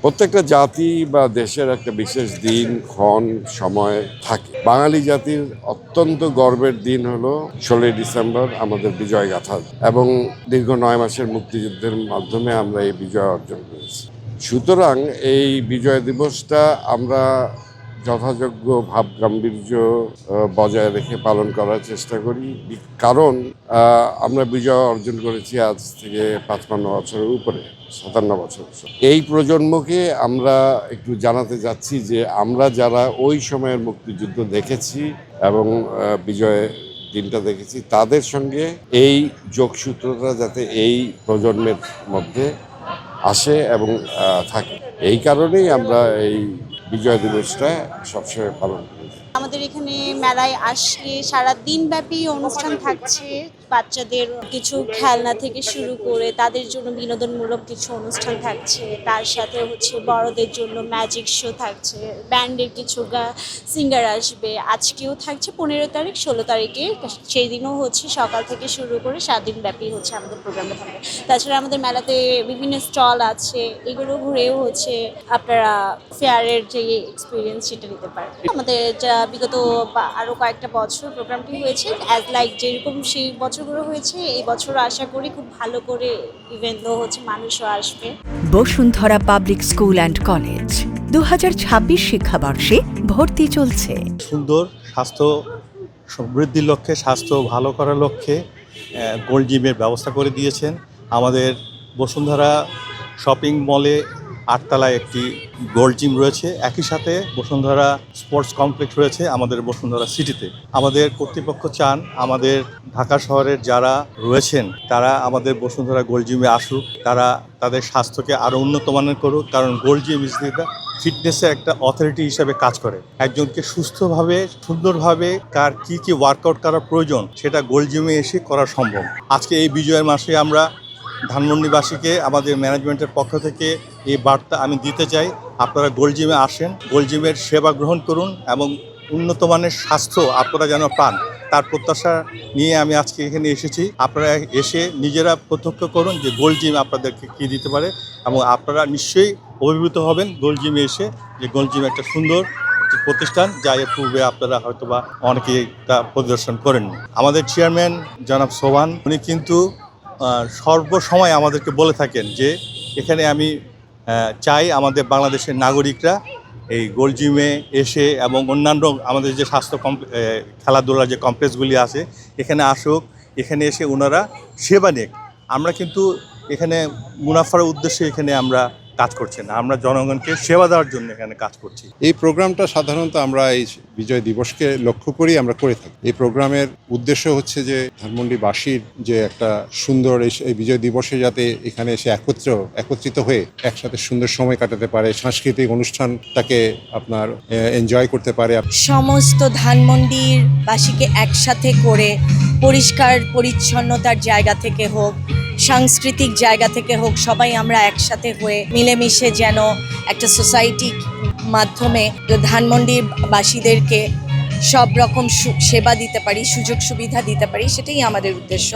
প্রত্যেকটা জাতি বা দেশের একটা বিশেষ দিন ক্ষণ সময় থাকে। বাঙালি জাতির অত্যন্ত গর্বের দিন হলো 16ই ডিসেম্বর, আমাদের বিজয় গাথা, এবং দীর্ঘ 9 মাসের মুক্তিযুদ্ধের মাধ্যমে আমরা এই বিজয় অর্জন করেছি। সুতরাং এই বিজয় দিবসটা আমরা যথাযোগ্য ভাব গাম্ভীর্য বজায় রেখে পালন করার চেষ্টা করি, কারণ আমরা বিজয় অর্জন করেছি আজ থেকে 55 বছরের উপরে, 57 বছর। এই প্রজন্মকে আমরা একটু জানাতে যাচ্ছি যে আমরা যারা ওই সময়ের মুক্তিযুদ্ধ দেখেছি এবং বিজয় দিনটা দেখেছি, তাদের সঙ্গে এই যোগসূত্রটা যাতে এই প্রজন্মের মধ্যে আসে এবং থাকে। এই কারণেই আমরা এই বিজয় দিবসটা সবসময় পালন করি। আমাদের এখানে মেলায় আসলে সারা দিন ব্যাপী অনুষ্ঠান থাকছে। বাচ্চাদের কিছু খেলনা থেকে শুরু করে তাদের জন্য বিনোদনমূলক কিছু অনুষ্ঠান থাকছে, তার সাথে বড়দের জন্য ম্যাজিক শো থাকছে, ব্যান্ডের কিছু সিঙ্গার আসবে। আজকেও থাকছে 15 তারিখ, 16 তারিখে, সেই দিনও সকাল থেকে শুরু করে 7 দিন ব্যাপী আমাদের প্রোগ্রামটা থাকবে। তাছাড়া আমাদের মেলাতে বিভিন্ন স্টল আছে, এগুলো ঘুরেও আপনারা ফেয়ারের যে এক্সপিরিয়েন্স সেটা নিতে পারেন। আমাদের বিগত আরো কয়েকটা বছর প্রোগ্রামটি হয়েছে অ্যাজ লাইক যেরকম সেই বছরগুলো হয়েছে, এই বছর আশা করি খুব ভালো করে ইভেন্ট মানুষও আসবে। Bashundhara public school and college 2026 শিক্ষাবর্ষে ভর্তি চলছে। সুন্দর স্বাস্থ্য সমৃদ্ধির লক্ষ্যে, স্বাস্থ্য ভালো করার লক্ষ্যে গোল্ড জিমের ব্যবস্থা করে দিয়েছেন। আমাদের বসুন্ধরা শপিং মলে 8 তলায় একটি গোল্ড জিম রয়েছে, একই সাথে বসুন্ধরা স্পোর্টস কমপ্লেক্স রয়েছে আমাদের বসুন্ধরা সিটিতে। আমাদের কর্তৃপক্ষ চান আমাদের ঢাকা শহরের যারা রয়েছেন তারা আমাদের বসুন্ধরা গোল্ড জিমে আসুক, তারা তাদের স্বাস্থ্যকে আরও উন্নত মানের করুক, কারণ গোল্ড জিম ইজ দ্য ফিটনেসের একটা অথরিটি হিসাবে কাজ করে। একজনকে সুস্থভাবে সুন্দরভাবে কার কী ওয়ার্কআউট করার প্রয়োজন সেটা গোল্ড জিমে এসে করা সম্ভব। আজকে এই বিজয়ের মাসে আমরা ধানমন্ডিবাসীকে আমাদের ম্যানেজমেন্টের পক্ষ থেকে এই বার্তা আমি দিতে চাই, আপনারা গোল্ড জিমে আসেন, গোল্ড জিমের সেবা গ্রহণ করুন এবং উন্নত মানের স্বাস্থ্য আপনারা যেন পান, তার প্রত্যাশা নিয়ে আমি আজকে এখানে এসেছি। আপনারা এসে নিজেরা প্রত্যক্ষ করুন যে গোল্ড জিম আপনাদেরকে কী দিতে পারে, এবং আপনারা নিশ্চয়ই অভিভূত হবেন গোল্ড জিমে এসে যে গোল্ড জিম একটা সুন্দর প্রতিষ্ঠান, যা এর পূর্বে আপনারা হয়তোবা অনেকেই তা পরিদর্শন করেননি। আমাদের চেয়ারম্যান জনাব সোহান উনি কিন্তু সর্বসময় আমাদেরকে বলে থাকেন যে এখানে আমি চাই আমাদের বাংলাদেশের নাগরিকরা এই গোল্ড জিমে এসে এবং অন্যান্য আমাদের যে স্বাস্থ্য খেলাধুলার যে কমপ্লেক্সগুলি আছে এখানে আসুক, এখানে এসে ওনারা সেবা নিক। আমরা কিন্তু এখানে মুনাফার উদ্দেশ্যে এখানে আমরা কাজ করছি না, আমরা জনগণকে সেবা দেওয়ার জন্য এখানে কাজ করছি। এই প্রোগ্রামটা সাধারণত আমরা এই বিজয় দিবসকে লক্ষ্য করেই আমরা করে থাকি। এই প্রোগ্রামের উদ্দেশ্য হচ্ছে যে ধানমন্ডিবাসীর যে একটা সুন্দর এই বিজয় দিবসে যাতে এখানে এসে একত্রিত হয়ে একসাথে সুন্দর সময় কাটাতে পারে, সাংস্কৃতিক অনুষ্ঠানটাকে আপনার এনজয় করতে পারে। সমস্ত ধানমন্ডির বাসীকে একসাথে করে পরিষ্কার পরিচ্ছন্নতার জায়গা থেকে হোক, সাংস্কৃতিক জায়গা থেকে হোক, সবাই আমরা একসাথে হয়ে মিলেমিশে যেন একটা সোসাইটির মাধ্যমে ধানমন্ডির বাসীদেরকে সব রকম সেবা দিতে পারি, সুযোগ সুবিধা দিতে পারি, সেটাই আমাদের উদ্দেশ্য।